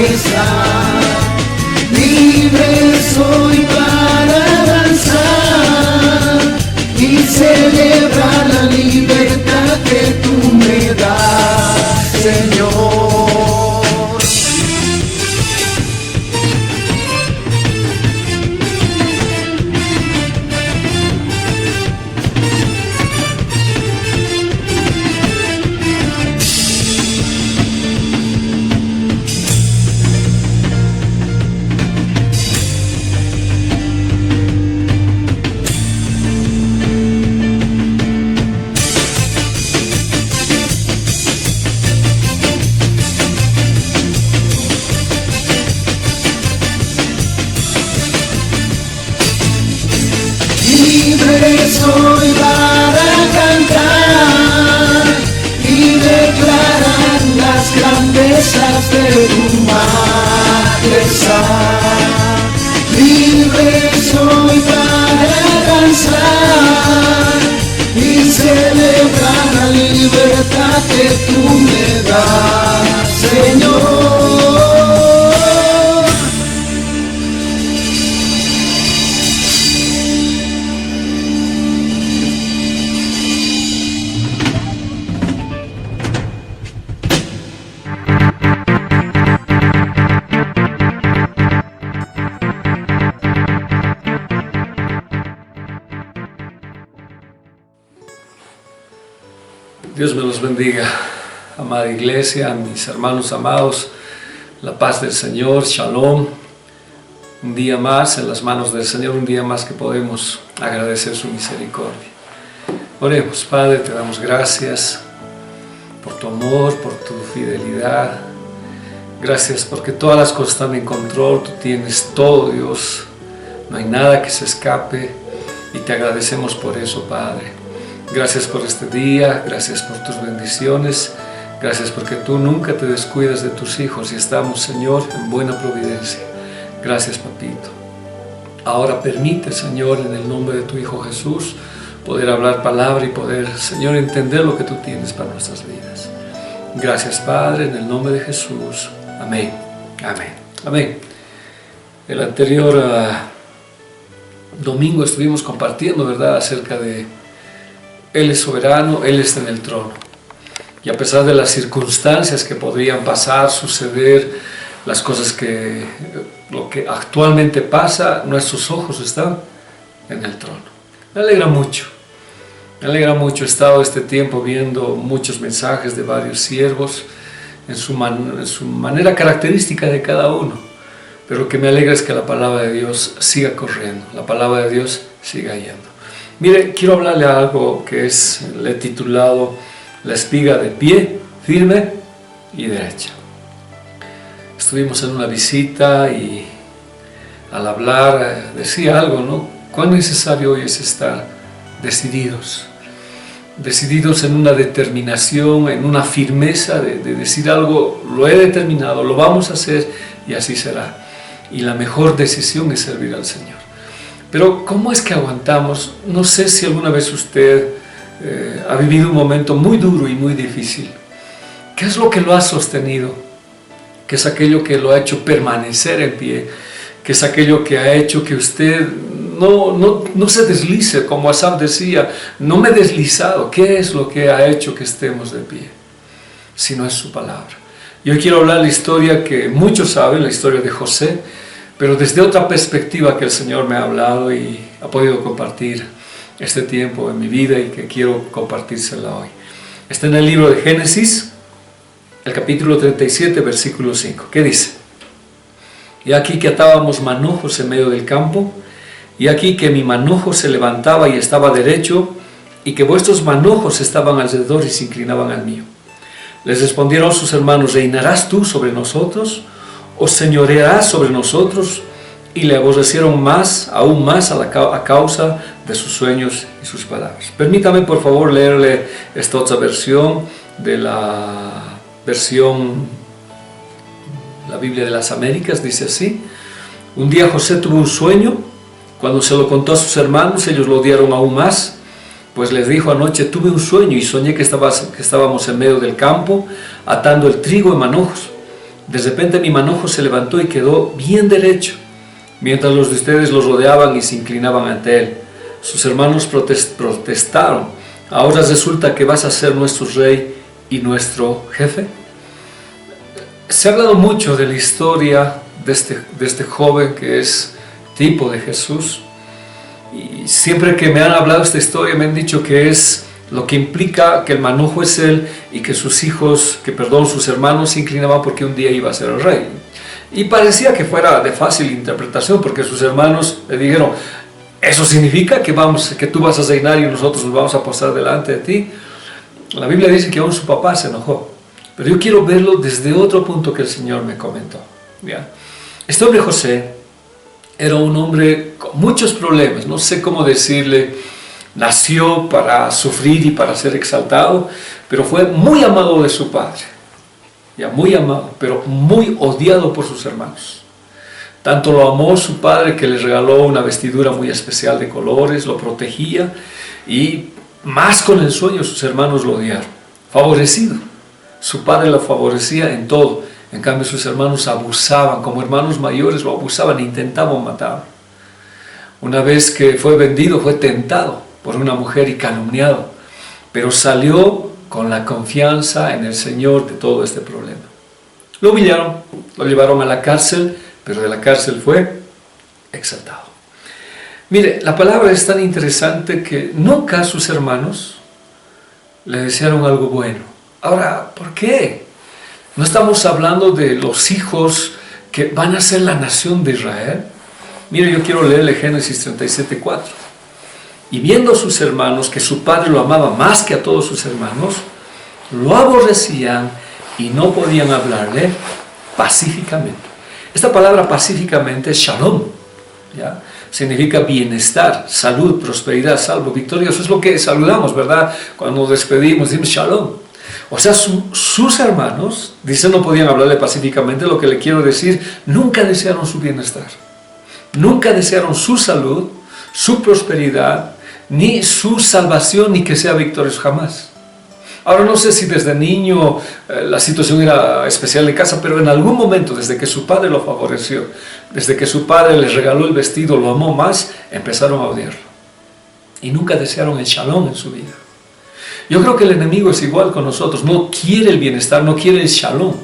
majestad. Libre soy para danzar y celebrar la libertad que tú me das, Señor. Libre soy para cantar y declarar las grandezas de tu majestad. Libre soy para danzar y celebrar la libertad que tú me das, Señor. Dios me los bendiga, amada iglesia, mis hermanos amados, la paz del Señor, Shalom. Un día más en las manos del Señor, un día más que podemos agradecer su misericordia. Oremos. Padre, te damos gracias por tu amor, por tu fidelidad. Gracias porque todas las cosas están en control, tú tienes todo, Dios. No hay nada que se escape y te agradecemos por eso, Padre. Gracias por este día, gracias por tus bendiciones, gracias porque tú nunca te descuidas de tus hijos y estamos, Señor, en buena providencia. Gracias, Papito. Ahora permite, Señor, en el nombre de tu Hijo Jesús, poder hablar palabra y poder, Señor, entender lo que tú tienes para nuestras vidas. Gracias, Padre, en el nombre de Jesús. Amén. Amén. Amén. El anterior domingo estuvimos compartiendo, ¿verdad?, acerca de Él es soberano, Él está en el trono. Y a pesar de las circunstancias que podrían pasar, suceder, las cosas lo que actualmente pasa, nuestros ojos están en el trono. Me alegra mucho. Me alegra mucho. He estado este tiempo viendo muchos mensajes de varios siervos en su manera característica de cada uno. Pero lo que me alegra es que la palabra de Dios siga corriendo, la palabra de Dios siga yendo. Mire, quiero hablarle algo que le he titulado La espiga de pie, firme y derecha. Estuvimos en una visita y al hablar decía algo, ¿no? Cuán necesario hoy es estar decididos en una determinación, en una firmeza de decir algo, lo he determinado, lo vamos a hacer y así será. Y la mejor decisión es servir al Señor. Pero ¿cómo es que aguantamos? No sé si alguna vez usted ha vivido un momento muy duro y muy difícil. ¿Qué es lo que lo ha sostenido? ¿Qué es aquello que lo ha hecho permanecer en pie? ¿Qué es aquello que ha hecho que usted no se deslice? Como Asaf decía, no me he deslizado. ¿Qué es lo que ha hecho que estemos de pie? Si no es su palabra. Yo quiero hablar la historia que muchos saben, la historia de José, pero desde otra perspectiva que el Señor me ha hablado y ha podido compartir este tiempo en mi vida y que quiero compartírsela hoy. Está en el libro de Génesis, el capítulo 37, versículo 5. ¿Qué dice? Y aquí que atábamos manojos en medio del campo, y aquí que mi manojo se levantaba y estaba derecho, y que vuestros manojos estaban alrededor y se inclinaban al mío. Les respondieron sus hermanos: ¿reinarás tú sobre nosotros? ¿O señorearás sobre nosotros? Y le aborrecieron aún más a causa de sus sueños y sus palabras. Permítame por favor leerle esta otra versión de la Biblia de las Américas. Dice así: un día José tuvo un sueño. Cuando se lo contó a sus hermanos, ellos lo odiaron aún más, pues les dijo: anoche tuve un sueño y soñé que estábamos en medio del campo atando el trigo en manojos. De repente mi manojo se levantó y quedó bien derecho, mientras los de ustedes los rodeaban y se inclinaban ante él. Sus hermanos protestaron: ¿ahora resulta que vas a ser nuestro rey y nuestro jefe? Se ha hablado mucho de la historia de este joven que es tipo de Jesús, y siempre que me han hablado de esta historia me han dicho que es lo que implica que el manojo es él y que sus hermanos se inclinaban porque un día iba a ser el rey. Y parecía que fuera de fácil interpretación, porque sus hermanos le dijeron: ¿eso significa que tú vas a reinar y nosotros nos vamos a posar delante de ti? La Biblia dice que aún su papá se enojó, pero yo quiero verlo desde otro punto que el Señor me comentó. ¿Ya? Este hombre José era un hombre con muchos problemas, no sé cómo decirle. Nació para sufrir y para ser exaltado, pero fue muy amado de su padre, ya muy amado, pero muy odiado por sus hermanos. Tanto lo amó su padre que le regaló una vestidura muy especial de colores, lo protegía, y más con el sueño sus hermanos lo odiaron. Favorecido, su padre lo favorecía en todo, en cambio sus hermanos abusaban, como hermanos mayores lo abusaban e intentaban matarlo. Una vez que fue vendido, fue tentado por una mujer y calumniado, pero salió con la confianza en el Señor de todo este problema. Lo humillaron, lo llevaron a la cárcel, pero de la cárcel fue exaltado. Mire, la palabra es tan interesante que nunca sus hermanos le desearon algo bueno. Ahora, ¿por qué? No estamos hablando de los hijos que van a ser la nación de Israel. Mire, yo quiero leerle Génesis 37:4. Y viendo a sus hermanos que su padre lo amaba más que a todos sus hermanos, lo aborrecían y no podían hablarle pacíficamente. Esta palabra pacíficamente es shalom, ¿ya? Significa bienestar, salud, prosperidad, salvo, victoria. Eso es lo que saludamos, ¿verdad? Cuando nos despedimos, decimos shalom. O sea, sus hermanos, dicen, no podían hablarle pacíficamente. Lo que le quiero decir, nunca desearon su bienestar, nunca desearon su salud, su prosperidad, ni su salvación, ni que sea victorioso, jamás. Ahora no sé si desde niño la situación era especial de casa, pero en algún momento, desde que su padre lo favoreció, desde que su padre les regaló el vestido, lo amó más, empezaron a odiarlo. Y nunca desearon el shalom en su vida. Yo creo que el enemigo es igual con nosotros, no quiere el bienestar, no quiere el shalom.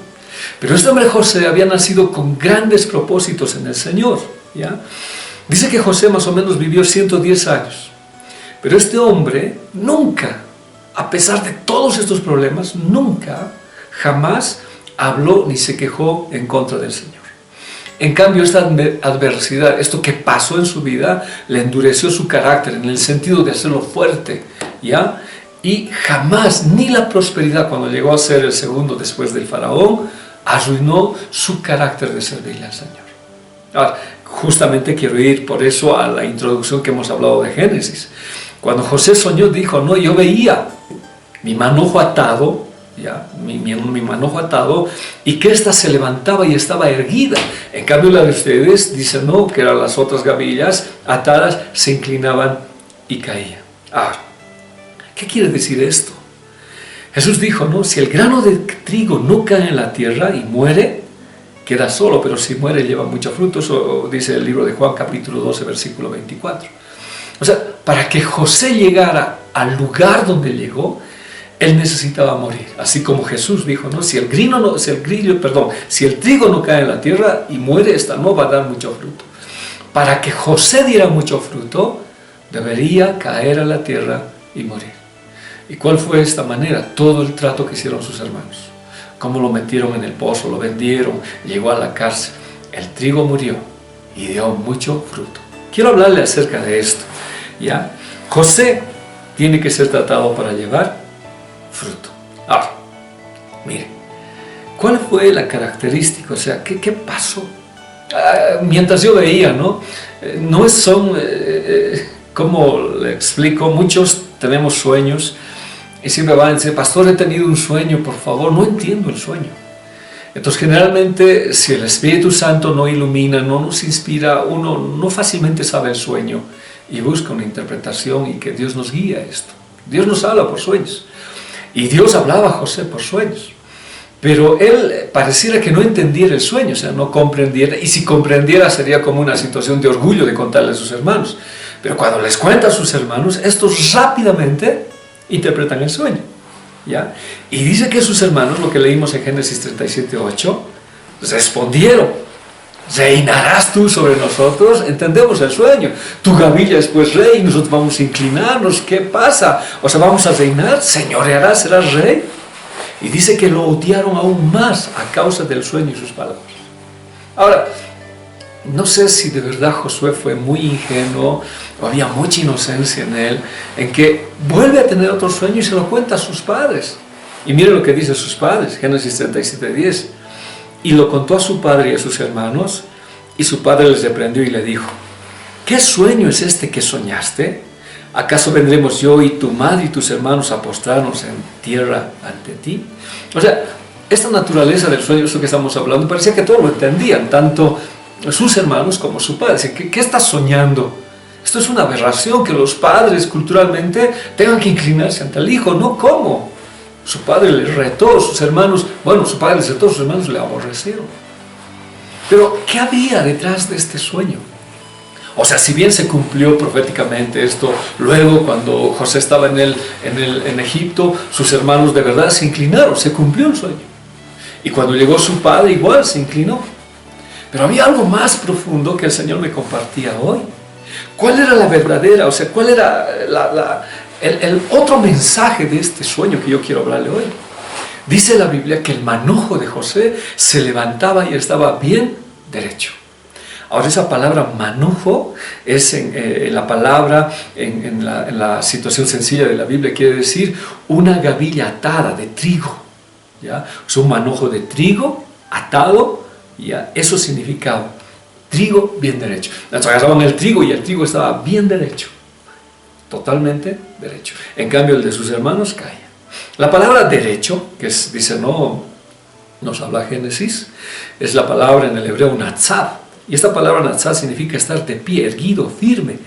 Pero este hombre José había nacido con grandes propósitos en el Señor, ¿ya? Dice que José más o menos vivió 110 años. Pero este hombre nunca, a pesar de todos estos problemas, nunca, jamás habló ni se quejó en contra del Señor. En cambio, esta adversidad, esto que pasó en su vida, le endureció su carácter en el sentido de hacerlo fuerte, ¿ya? Y jamás, ni la prosperidad, cuando llegó a ser el segundo después del faraón, arruinó su carácter de servirle al Señor. Ahora, justamente quiero ir por eso a la introducción que hemos hablado de Génesis. Cuando José soñó, dijo, no, yo veía mi manojo atado, ¿ya? Mi manojo atado, y que ésta se levantaba y estaba erguida. En cambio la de ustedes, dice no, que eran las otras gavillas atadas, se inclinaban y caían. Ahora, ¿qué quiere decir esto? Jesús dijo, no, si el grano de trigo no cae en la tierra y muere, queda solo, pero si muere lleva mucho fruto. Eso dice el libro de Juan capítulo 12, versículo 24. O sea, para que José llegara al lugar donde llegó, él necesitaba morir. Así como Jesús dijo, ¿no? Si el trigo no cae en la tierra y muere, esta no va a dar mucho fruto. Para que José diera mucho fruto, debería caer a la tierra y morir. ¿Y cuál fue esta manera? Todo el trato que hicieron sus hermanos. Cómo lo metieron en el pozo, lo vendieron, llegó a la cárcel. El trigo murió y dio mucho fruto. Quiero hablarle acerca de esto, ¿ya? José tiene que ser tratado para llevar fruto. Ahora, mire, ¿cuál fue la característica? O sea, ¿qué pasó? Mientras yo veía, ¿no? No son, como le explico, muchos tenemos sueños y siempre van a decir, pastor, he tenido un sueño, por favor, no entiendo el sueño. Entonces, generalmente, si el Espíritu Santo no ilumina, no nos inspira, uno no fácilmente sabe el sueño y busca una interpretación y que Dios nos guíe a esto. Dios nos habla por sueños. Y Dios hablaba a José por sueños. Pero él pareciera que no entendiera el sueño, o sea, no comprendiera, y si comprendiera sería como una situación de orgullo de contarle a sus hermanos. Pero cuando les cuenta a sus hermanos, estos rápidamente interpretan el sueño, ¿ya? Y dice que sus hermanos, lo que leímos en Génesis 37:8, respondieron: ¿reinarás tú sobre nosotros? Entendemos el sueño. Tu gavilla es pues rey, nosotros vamos a inclinarnos. ¿Qué pasa? O sea, ¿vamos a reinar? ¿Señorearás? ¿Serás rey? Y dice que lo odiaron aún más a causa del sueño y sus palabras. Ahora, no sé si de verdad Josué fue muy ingenuo o había mucha inocencia en él, en que vuelve a tener otro sueño y se lo cuenta a sus padres. Y mire lo que dice a sus padres, Génesis 37:10. Y lo contó a su padre y a sus hermanos, y su padre les reprendió y le dijo: ¿qué sueño es este que soñaste? ¿Acaso vendremos yo y tu madre y tus hermanos a postrarnos en tierra ante ti? O sea, esta naturaleza del sueño, esto que estamos hablando, parecía que todos lo entendían, tanto sus hermanos como su padre. ¿Qué estás soñando? Esto es una aberración, que los padres culturalmente tengan que inclinarse ante el hijo. No, ¿cómo? Su padre les retó, sus hermanos, su padre les retó, sus hermanos le aborrecieron. Pero, ¿qué había detrás de este sueño? O sea, si bien se cumplió proféticamente esto, luego cuando José estaba en Egipto, sus hermanos de verdad se inclinaron, se cumplió el sueño. Y cuando llegó su padre, igual se inclinó. Pero había algo más profundo que el Señor me compartía hoy. ¿Cuál era la verdadera, o sea, cuál era el otro mensaje de este sueño que yo quiero hablarle hoy? Dice la Biblia que el manojo de José se levantaba y estaba bien derecho. Ahora, esa palabra manojo es la palabra en la situación sencilla de la Biblia, quiere decir una gavilla atada de trigo, ¿ya? O sea, un manojo de trigo atado, ¿ya? Eso significa trigo bien derecho. Entonces agarraban el trigo y el trigo estaba bien derecho, totalmente derecho. En cambio, el de sus hermanos caía. La palabra derecho, que dice, no nos habla Génesis, es la palabra en el hebreo natzab. Y esta palabra natzab significa estar de pie, erguido, firme,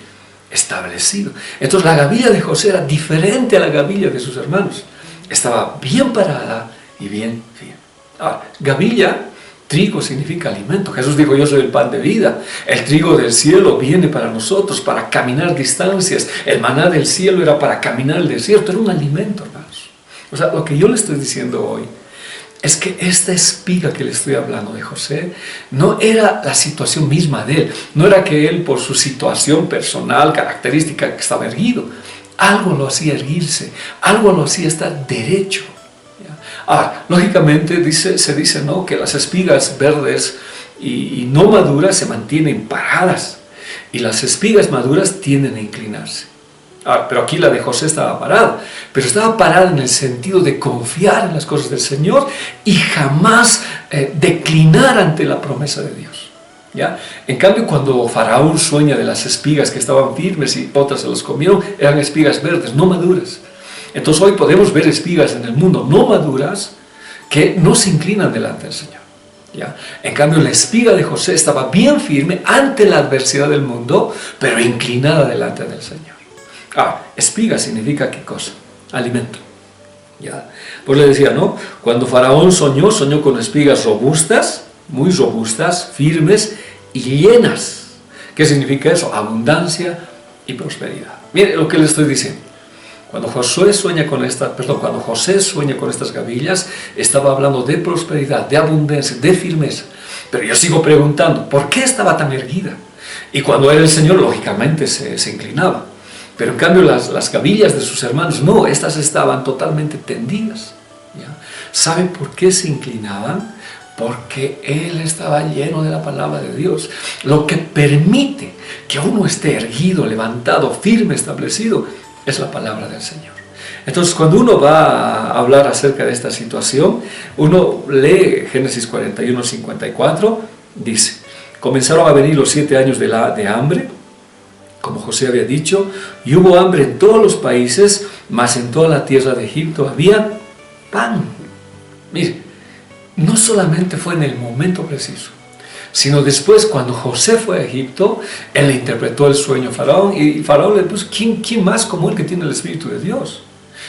establecido. Entonces la gavilla de José era diferente a la gavilla de sus hermanos. Estaba bien parada y bien firme. Ahora, gavilla, trigo significa alimento. Jesús dijo: yo soy el pan de vida. El trigo del cielo viene para nosotros, para caminar distancias. El maná del cielo era para caminar el desierto. Era un alimento, hermanos. O sea, lo que yo le estoy diciendo hoy es que esta espiga que le estoy hablando de José no era la situación misma de él. No era que él, por su situación personal, característica, que estaba erguido. Algo lo hacía erguirse, algo lo hacía estar derecho. Ahora, lógicamente se dice, ¿no?, que las espigas verdes y no maduras se mantienen paradas, y las espigas maduras tienden a inclinarse. Ahora, pero aquí la de José estaba parada, pero estaba parada en el sentido de confiar en las cosas del Señor y jamás declinar ante la promesa de Dios, ¿ya? En cambio, cuando Faraón sueña de las espigas que estaban firmes y otras se las comieron, eran espigas verdes, no maduras. Entonces hoy podemos ver espigas en el mundo no maduras que no se inclinan delante del Señor, ¿ya? En cambio, la espiga de José estaba bien firme ante la adversidad del mundo, pero inclinada delante del Señor. Espiga significa ¿qué cosa? Alimento, ¿ya? Pues le decía, ¿no? Cuando Faraón soñó con espigas robustas, muy robustas, firmes y llenas. ¿Qué significa eso? Abundancia y prosperidad. Mire lo que le estoy diciendo. Cuando José sueña con estas gavillas, estaba hablando de prosperidad, de abundancia, de firmeza. Pero yo sigo preguntando, ¿por qué estaba tan erguida? Y cuando era el Señor, lógicamente se inclinaba. Pero en cambio las gavillas de sus hermanos, no, estas estaban totalmente tendidas, ¿ya? ¿Sabe por qué se inclinaban? Porque él estaba lleno de la palabra de Dios. Lo que permite que uno esté erguido, levantado, firme, establecido, es la palabra del Señor. Entonces, cuando uno va a hablar acerca de esta situación, uno lee Génesis 41:54, dice: comenzaron a venir los 7 años de hambre, como José había dicho, y hubo hambre en todos los países, mas en toda la tierra de Egipto había pan. Mire, no solamente fue en el momento preciso, sino después, cuando José fue a Egipto, él le interpretó el sueño a Faraón, y Faraón le puso, ¿quién más como él que tiene el Espíritu de Dios?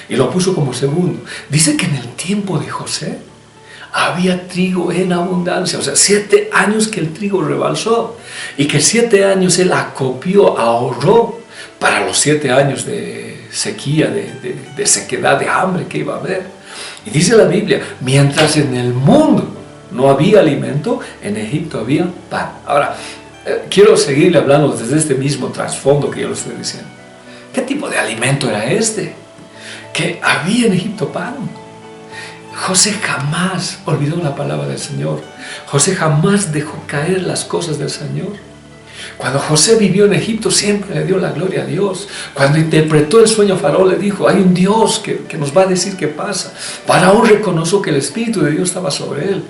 Y lo puso como segundo. Dice que en el tiempo de José había trigo en abundancia. O sea, 7 años que el trigo rebalsó y que 7 años él acopió, ahorró para los 7 años de sequía, de sequedad, de hambre que iba a haber. Y dice la Biblia, mientras en el mundo no había alimento, en Egipto había pan. Ahora, quiero seguirle hablando desde este mismo trasfondo que yo le estoy diciendo. ¿Qué tipo de alimento era este? Que había en Egipto pan. José jamás olvidó la palabra del Señor. José jamás dejó caer las cosas del Señor. Cuando José vivió en Egipto siempre le dio la gloria a Dios. Cuando interpretó el sueño Faraón le dijo, hay un Dios que nos va a decir qué pasa. Faraón reconoció que el Espíritu de Dios estaba sobre él.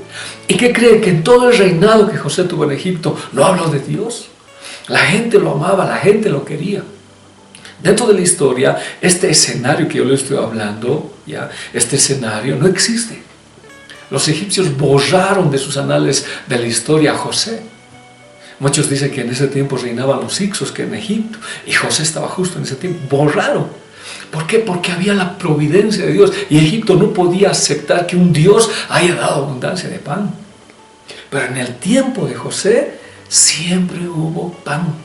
¿Y qué cree? Que en todo el reinado que José tuvo en Egipto no habló de Dios. La gente lo amaba, la gente lo quería. Dentro de la historia, este escenario que yo le estoy hablando, ¿ya? Este escenario no existe. Los egipcios borraron de sus anales de la historia a José. Muchos dicen que en ese tiempo reinaban los hicsos que en Egipto, y José estaba justo en ese tiempo. Borraron. ¿Por qué? Porque había la providencia de Dios, y Egipto no podía aceptar que un Dios haya dado abundancia de pan. Pero en el tiempo de José siempre hubo pan.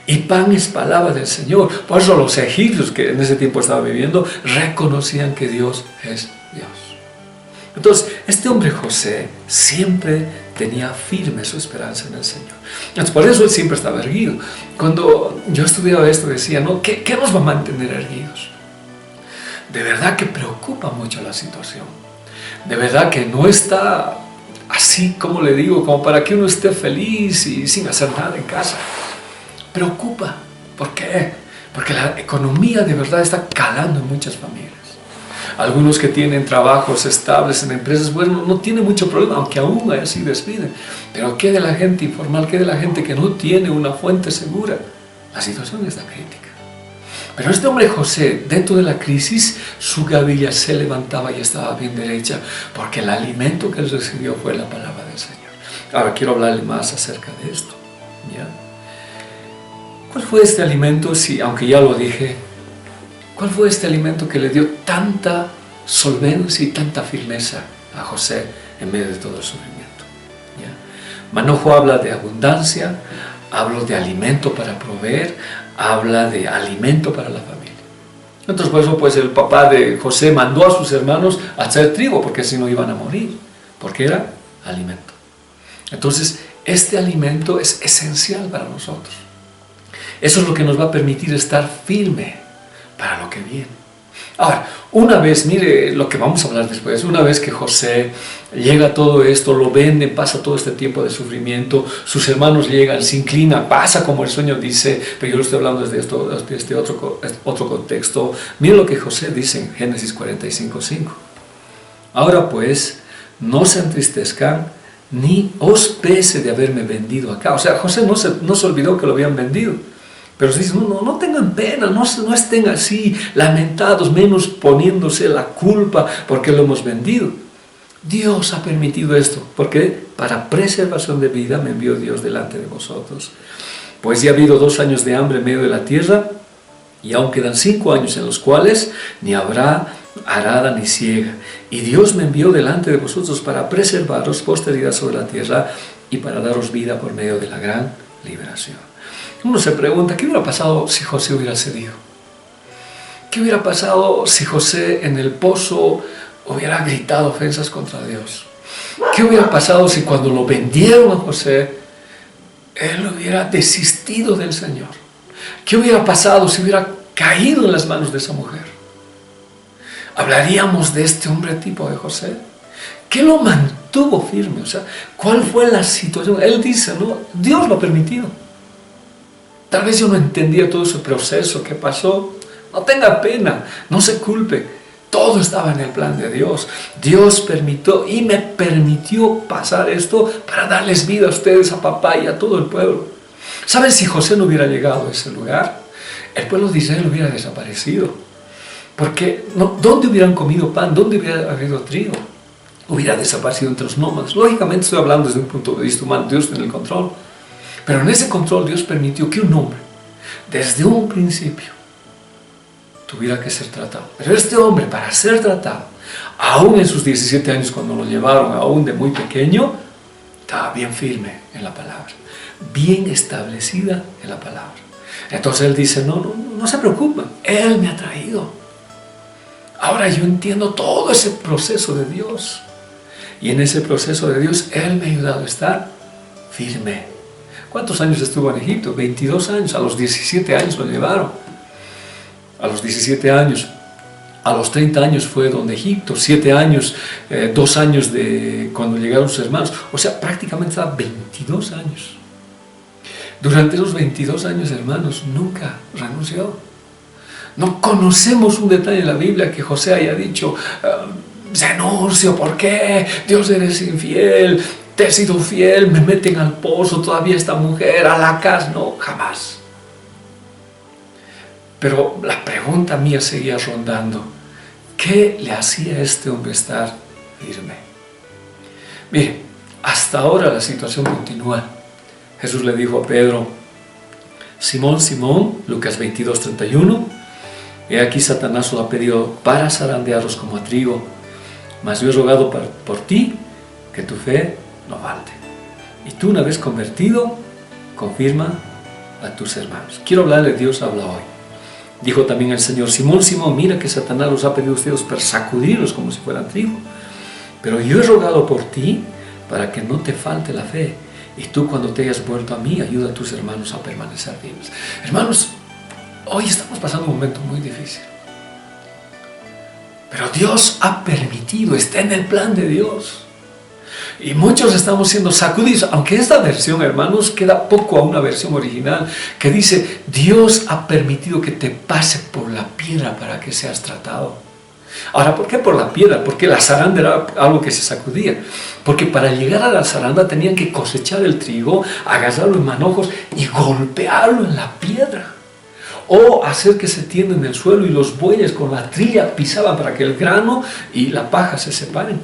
Y pan es palabra del Señor. Por eso los egipcios que en ese tiempo estaban viviendo reconocían que Dios es Dios. Entonces, este hombre José siempre tenía firme su esperanza en el Señor. Entonces, por eso él siempre estaba erguido. Cuando yo estudiaba esto decía, ¿no? ¿Qué nos va a mantener erguidos? De verdad que preocupa mucho la situación. De verdad que no está así, como le digo, como para que uno esté feliz y sin hacer nada en casa. Preocupa. ¿Por qué? Porque la economía de verdad está calando en muchas familias. Algunos que tienen trabajos estables en empresas, bueno, no tienen mucho problema, aunque aún así despiden. Pero ¿qué de la gente informal? ¿Qué de la gente que no tiene una fuente segura? La situación está crítica. Pero este hombre José, dentro de la crisis, su gavilla se levantaba y estaba bien derecha, porque el alimento que él recibió fue la palabra del Señor. Ahora quiero hablarle más acerca de esto, ¿ya? ¿Cuál fue este alimento? Sí, aunque ya lo dije, ¿cuál fue este alimento que le dio tanta solvencia y tanta firmeza a José en medio de todo el sufrimiento? ¿Ya? Manojo habla de abundancia, habla de alimento para proveer, habla de alimento para la familia. Entonces por eso pues el papá de José mandó a sus hermanos a hacer trigo, porque si no iban a morir, porque era alimento. Entonces este alimento es esencial para nosotros. Eso es lo que nos va a permitir estar firme para lo que viene. Ahora, una vez, mire lo que vamos a hablar después, una vez que José llega a todo esto, lo vende, pasa todo este tiempo de sufrimiento, sus hermanos llegan, se inclinan, pasa como el sueño dice, pero yo lo estoy hablando desde este otro contexto. Mire lo que José dice en Génesis 45:5. Ahora pues, no se entristezcan, ni os pese de haberme vendido acá. O sea, José no se olvidó que lo habían vendido. Pero se dice, no tengan pena, no estén así lamentados, menos poniéndose la culpa porque lo hemos vendido. Dios ha permitido esto, porque para preservación de vida me envió Dios delante de vosotros. Pues ya ha habido 2 años de hambre en medio de la tierra, y aún quedan 5 años en los cuales ni habrá arada ni siega. Y Dios me envió delante de vosotros para preservaros posteridad sobre la tierra y para daros vida por medio de la gran liberación. Uno se pregunta, ¿qué hubiera pasado si José hubiera cedido? ¿Qué hubiera pasado si José en el pozo hubiera gritado ofensas contra Dios? ¿Qué hubiera pasado si cuando lo vendieron a José, él hubiera desistido del Señor? ¿Qué hubiera pasado si hubiera caído en las manos de esa mujer? ¿Hablaríamos de este hombre tipo de José? ¿Qué lo mantuvo firme? O sea, ¿cuál fue la situación? Él dice, ¿no? Dios lo ha permitido. Tal vez yo no entendía todo ese proceso que pasó. No tenga pena, no se culpe. Todo estaba en el plan de Dios. Dios permitió y me permitió pasar esto para darles vida a ustedes, a papá y a todo el pueblo. ¿Saben? Si José no hubiera llegado a ese lugar, el pueblo de Israel hubiera desaparecido. Porque ¿dónde hubieran comido pan? ¿Dónde hubiera habido trigo? Hubiera desaparecido entre los nómadas. Lógicamente estoy hablando desde un punto de vista humano. Dios tiene el control. Pero en ese control Dios permitió que un hombre, desde un principio, tuviera que ser tratado. Pero este hombre, para ser tratado, aún en sus 17 años cuando lo llevaron, aún de muy pequeño, estaba bien firme en la palabra, bien establecida en la palabra. Entonces él dice, no se preocupen, Él me ha traído. Ahora yo entiendo todo ese proceso de Dios. Y en ese proceso de Dios, Él me ha ayudado a estar firme. ¿Cuántos años estuvo en Egipto? 22 años. A los 17 años lo llevaron. A los 17 años. A los 30 años fue donde Egipto. 7 años, 2 años de cuando llegaron sus hermanos. O sea, prácticamente estaba 22 años. Durante esos 22 años, hermanos, nunca renunció. No conocemos un detalle en la Biblia que José haya dicho, renuncio, ¿por qué? Dios, eres infiel, te he sido fiel, me meten al pozo, todavía esta mujer, a la casa. No, jamás. Pero la pregunta mía seguía rondando, ¿qué le hacía a este hombre estar firme? Mire, hasta ahora la situación continúa. Jesús le dijo a Pedro, Simón, Simón, Lucas 22:31, he aquí Satanás os ha pedido para zarandearos como a trigo, mas yo he rogado por ti que tu fe no falte. Y tú, una vez convertido, confirma a tus hermanos. Quiero hablarle, Dios habla hoy. Dijo también el Señor, Simón, Simón, mira que Satanás os ha pedido a ustedes para sacudirlos como si fueran trigo. Pero yo he rogado por ti para que no te falte la fe. Y tú, cuando te hayas vuelto a mí, ayuda a tus hermanos a permanecer firmes. Hermanos, hoy estamos pasando un momento muy difícil. Pero Dios ha permitido, está en el plan de Dios. Y muchos estamos siendo sacudidos, aunque esta versión, hermanos, queda poco a una versión original que dice, Dios ha permitido que te pase por la piedra para que seas tratado. Ahora, ¿por qué por la piedra? Porque la zaranda era algo que se sacudía. Porque para llegar a la zaranda tenían que cosechar el trigo, agarrarlo en manojos y golpearlo en la piedra. O hacer que se tienda en el suelo y los bueyes con la trilla pisaban para que el grano y la paja se separen.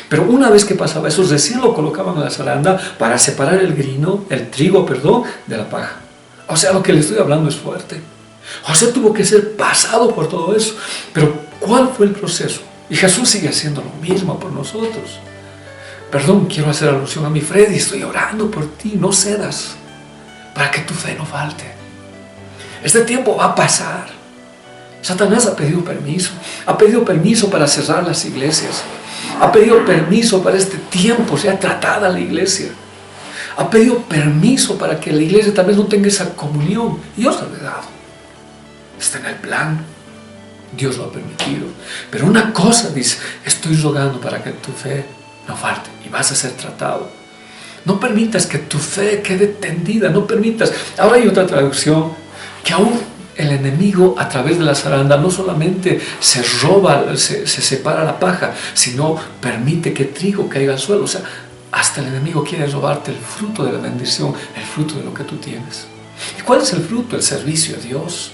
Pero una vez que pasaba eso, recién lo colocaban en la zaranda para separar el trigo, de la paja. O sea, lo que le estoy hablando es fuerte. José tuvo que ser pasado por todo eso. Pero ¿cuál fue el proceso? Y Jesús sigue haciendo lo mismo por nosotros. Perdón, quiero hacer alusión a mi Freddy, estoy orando por ti, no cedas, para que tu fe no falte. Este tiempo va a pasar. Satanás ha pedido permiso para cerrar las iglesias. Ha pedido permiso para este tiempo sea tratada la iglesia. Ha pedido permiso para que la iglesia tal vez no tenga esa comunión. Dios lo ha dado. Está en el plan. Dios lo ha permitido. Pero una cosa dice, estoy rogando para que tu fe no falte y vas a ser tratado. No permitas que tu fe quede tendida, no permitas. Ahora hay otra traducción que aún el enemigo a través de la zaranda no solamente se roba, se separa la paja, sino permite que trigo caiga al suelo. O sea, hasta el enemigo quiere robarte el fruto de la bendición, el fruto de lo que tú tienes. ¿Y cuál es el fruto? El servicio a Dios.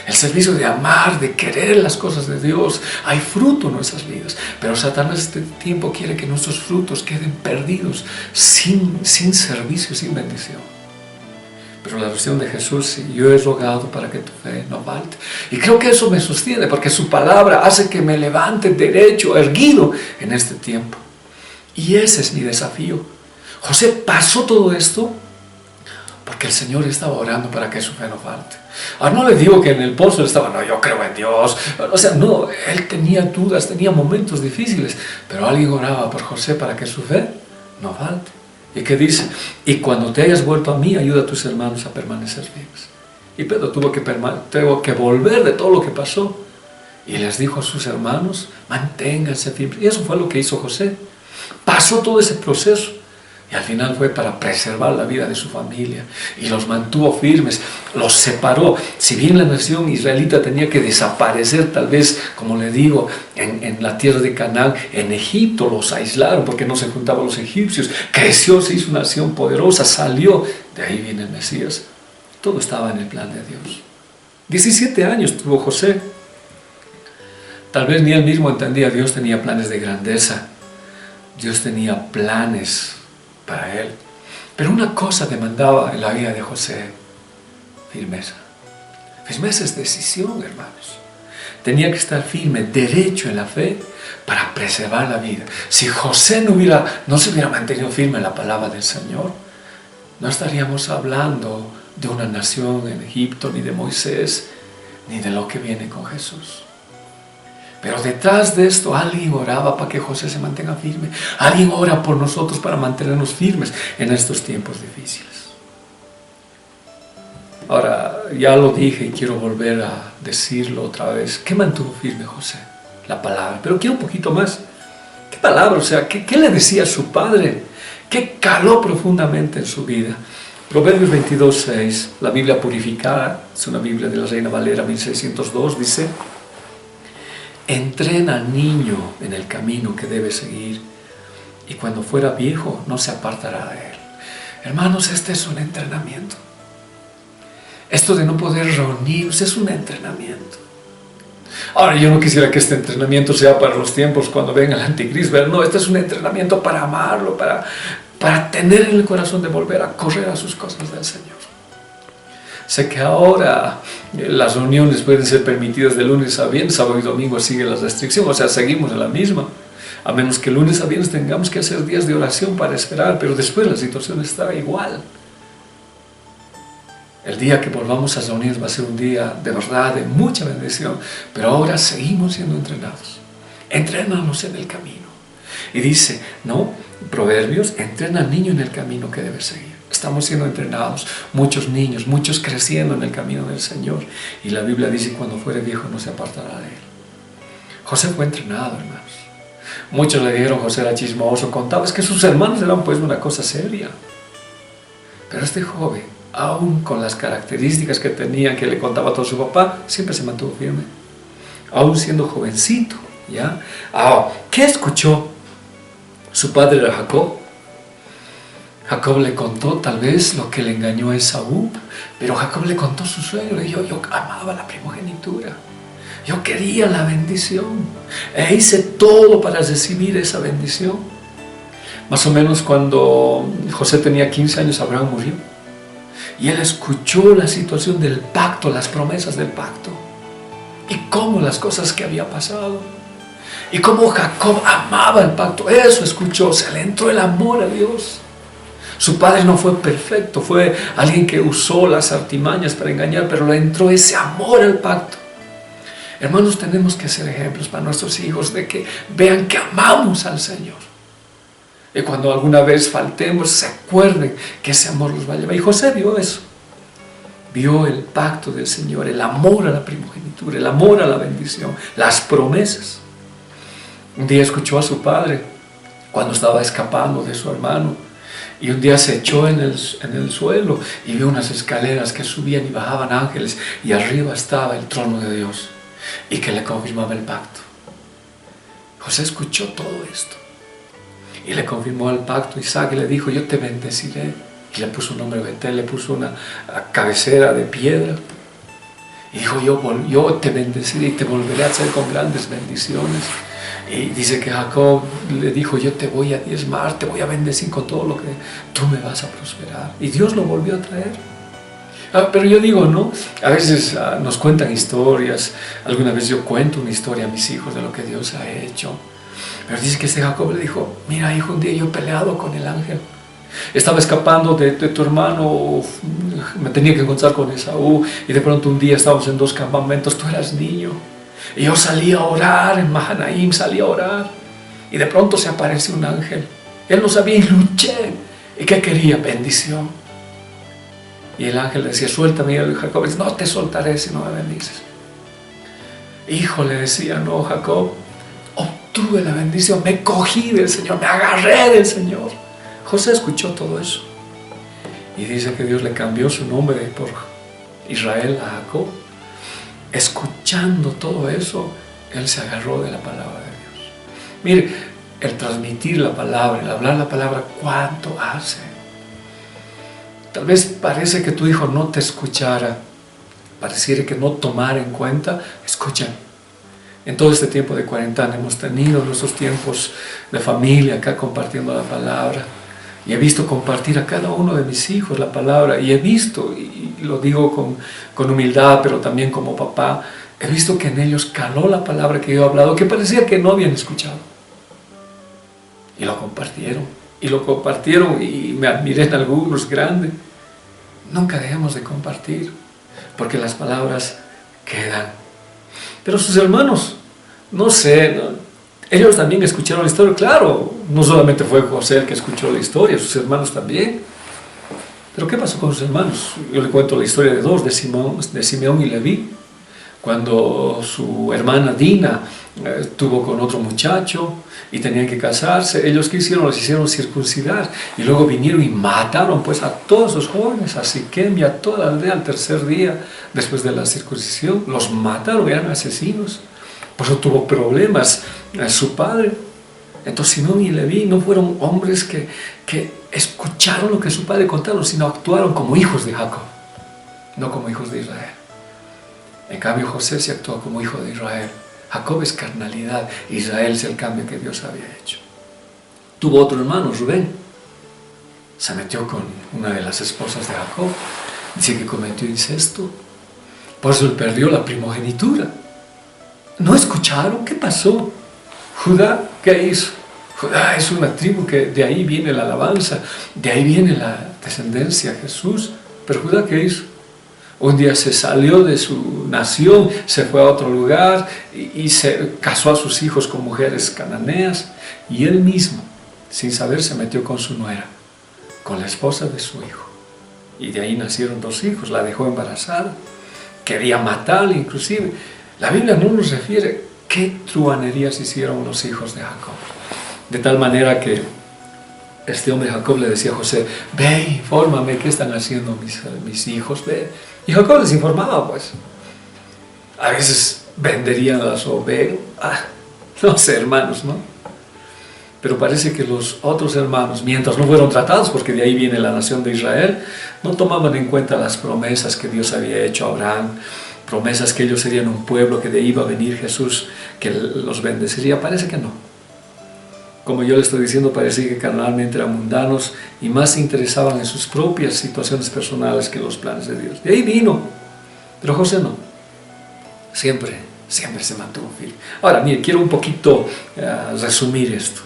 El servicio de amar, de querer las cosas de Dios. Hay fruto en nuestras vidas. Pero Satanás este tiempo quiere que nuestros frutos queden perdidos, sin servicio, sin bendición. Pero la versión de Jesús, sí, yo he rogado para que tu fe no falte. Y creo que eso me sostiene, porque su palabra hace que me levante derecho, erguido en este tiempo. Y ese es mi desafío. José pasó todo esto porque el Señor estaba orando para que su fe no falte. Ahora no le digo que en el pozo estaba, no, yo creo en Dios. O sea, no, él tenía dudas, tenía momentos difíciles, pero alguien oraba por José para que su fe no falte. ¿Y qué dice? Y cuando te hayas vuelto a mí, ayuda a tus hermanos a permanecer firmes. Y Pedro tuvo que volver de todo lo que pasó. Y les dijo a sus hermanos, manténganse firmes. Y eso fue lo que hizo José. Pasó todo ese proceso. Y al final fue para preservar la vida de su familia. Y los mantuvo firmes, los separó. Si bien la nación israelita tenía que desaparecer, tal vez, como le digo, en la tierra de Canaán, en Egipto los aislaron porque no se juntaban los egipcios. Creció, se hizo una nación poderosa, salió. De ahí viene el Mesías. Todo estaba en el plan de Dios. 17 años tuvo José. Tal vez ni él mismo entendía. Dios tenía planes de grandeza. Dios tenía planes para él. Pero una cosa demandaba en la vida de José: firmeza. Firmeza es decisión, hermanos. tenía que estar firme, derecho en la fe, para preservar la vida. Si José no se hubiera mantenido firme en la palabra del Señor, no estaríamos hablando de una nación en Egipto, ni de Moisés, ni de lo que viene con Jesús. Pero detrás de esto alguien oraba para que José se mantenga firme. Alguien ora por nosotros para mantenernos firmes en estos tiempos difíciles. Ahora, ya lo dije y quiero volver a decirlo otra vez. ¿Qué mantuvo firme José? La palabra. Pero quiero un poquito más. ¿Qué palabra? O sea, ¿qué le decía a su padre? ¿Qué caló profundamente en su vida? Proverbios 22:6, la Biblia purificada, es una Biblia de la Reina Valera 1602, dice: entrena al niño en el camino que debe seguir, y cuando fuera viejo no se apartará de él. Hermanos, este es un entrenamiento. Esto de no poder reunirse es un entrenamiento. Ahora, yo no quisiera que este entrenamiento sea para los tiempos cuando venga el anticristo. No, este es un entrenamiento para amarlo, para tener en el corazón de volver a correr a sus cosas del Señor. Sé que ahora las reuniones pueden ser permitidas de lunes a viernes, sábado y domingo sigue las restricciones, o sea, seguimos en la misma. A menos que lunes a viernes tengamos que hacer días de oración para esperar, pero después la situación está igual. El día que volvamos a reunir va a ser un día de verdad, de mucha bendición, pero ahora seguimos siendo entrenados. Entrénanos en el camino. Y dice, ¿no? Proverbios, entrena al niño en el camino que debe seguir. Estamos siendo entrenados, muchos niños, muchos creciendo en el camino del Señor. Y la Biblia dice, cuando fuere viejo no se apartará de él. José fue entrenado, hermanos. Muchos le dijeron, José era chismoso, contaba, es que sus hermanos eran pues una cosa seria. Pero este joven, aún con las características que tenía, que le contaba todo su papá, siempre se mantuvo firme. Aún siendo jovencito, ¿ya? ¿Qué escuchó? Su padre era Jacob. Jacob le contó tal vez lo que le engañó a Esaú, pero Jacob le contó su sueño. Le dijo, yo amaba la primogenitura, yo quería la bendición, e hice todo para recibir esa bendición. Más o menos cuando José tenía 15 años, Abraham murió. Y él escuchó la situación del pacto, las promesas del pacto, y cómo las cosas que había pasado, y cómo Jacob amaba el pacto. Eso escuchó, se le entró el amor a Dios. Su padre no fue perfecto, fue alguien que usó las artimañas para engañar, pero le entró ese amor al pacto. Hermanos, tenemos que ser ejemplos para nuestros hijos de que vean que amamos al Señor. Y cuando alguna vez faltemos, se acuerden que ese amor los va a llevar. Y José vio eso. Vio el pacto del Señor, el amor a la primogenitura, el amor a la bendición, las promesas. Un día escuchó a su padre cuando estaba escapando de su hermano. Y un día se echó en el suelo y vio unas escaleras que subían y bajaban ángeles. Y arriba estaba el trono de Dios y que le confirmaba el pacto. José escuchó todo esto. Y le confirmó el pacto. Isaac le dijo, yo te bendeciré. Y le puso un nombre Betel, le puso una cabecera de piedra. Y dijo, yo te bendeciré y te volveré a hacer con grandes bendiciones. Y dice que Jacob le dijo, yo te voy a diezmar, te voy a bendecir con todo lo que tú me vas a prosperar. Y Dios lo volvió a traer. Pero yo digo, ¿no? A veces nos cuentan historias. Alguna vez yo cuento una historia a mis hijos de lo que Dios ha hecho. Pero dice que este Jacob le dijo, mira hijo, un día yo he peleado con el ángel. Estaba escapando de tu hermano, me tenía que encontrar con Esaú. Y de pronto un día estábamos en 2 campamentos, tú eras niño. Y yo salí a orar en Mahanaim, salí a orar. Y de pronto se apareció un ángel. Él no sabía y luché. ¿Y qué quería? Bendición. Y el ángel decía, suéltame. Y el Jacob dice, no te soltaré si no me bendices. Hijo, le decía, no, Jacob, obtuve la bendición, me cogí del Señor, me agarré del Señor. José escuchó todo eso. Y dice que Dios le cambió su nombre por Israel a Jacob. Escuchando todo eso, él se agarró de la palabra de Dios. Mire, el transmitir la palabra, el hablar la palabra, ¿cuánto hace? Tal vez parece que tu hijo no te escuchara, pareciera que no tomara en cuenta. Escucha. En todo este tiempo de cuarentena hemos tenido nuestros tiempos de familia acá compartiendo la palabra. Y he visto compartir a cada uno de mis hijos la palabra. Y he visto, y lo digo con humildad, pero también como papá, he visto que en ellos caló la palabra que yo he hablado, que parecía que no habían escuchado. Y lo compartieron, y me admiré en algunos grandes. Nunca dejemos de compartir, porque las palabras quedan. Pero sus hermanos, no sé, ellos también escucharon la historia, claro, no solamente fue José el que escuchó la historia, sus hermanos también. Pero ¿qué pasó con sus hermanos? Yo le cuento la historia de dos, de Simeón y Leví. Cuando su hermana Dina estuvo con otro muchacho y tenían que casarse, ellos ¿qué hicieron? Los hicieron circuncidar, y luego vinieron y mataron pues a todos los jóvenes, a Siquem y a toda la aldea al tercer día después de la circuncisión. Los mataron, eran asesinos. Por eso tuvo problemas su padre. Entonces Simeón y Leví no fueron hombres que escucharon lo que su padre contaron, sino actuaron como hijos de Jacob, no como hijos de Israel. En cambio José se actuó como hijo de Israel. Jacob es carnalidad, Israel es el cambio que Dios había hecho. Tuvo otro hermano, Rubén. Se metió con una de las esposas de Jacob. Dice que cometió incesto. Por eso él perdió la primogenitura. ¿No escucharon? ¿Qué pasó? Judá, ¿qué hizo? Judá es una tribu que de ahí viene la alabanza, de ahí viene la descendencia de Jesús. Pero Judá, ¿qué hizo? Un día se salió de su nación, se fue a otro lugar y se casó a sus hijos con mujeres cananeas, y él mismo, sin saber, se metió con su nuera, con la esposa de su hijo. Y de ahí nacieron dos hijos, la dejó embarazada, quería matarla inclusive. La Biblia no nos refiere qué truhanerías hicieron los hijos de Jacob. De tal manera que este hombre Jacob le decía a José: ve, infórmame qué están haciendo mis hijos, ve. Y Jacob les informaba, pues. A veces venderían las ovejas. No sé, hermanos, ¿no? Pero parece que los otros hermanos, mientras no fueron tratados, porque de ahí viene la nación de Israel, no tomaban en cuenta las promesas que Dios había hecho a Abraham, promesas que ellos serían un pueblo, que de ahí iba a venir Jesús, que los bendeciría. Parece que no. Como yo le estoy diciendo, parece que carnalmente eran mundanos y más se interesaban en sus propias situaciones personales que en los planes de Dios. De ahí vino. Pero José no. Siempre se mantuvo firme. Ahora, mire, quiero un poquito resumir esto.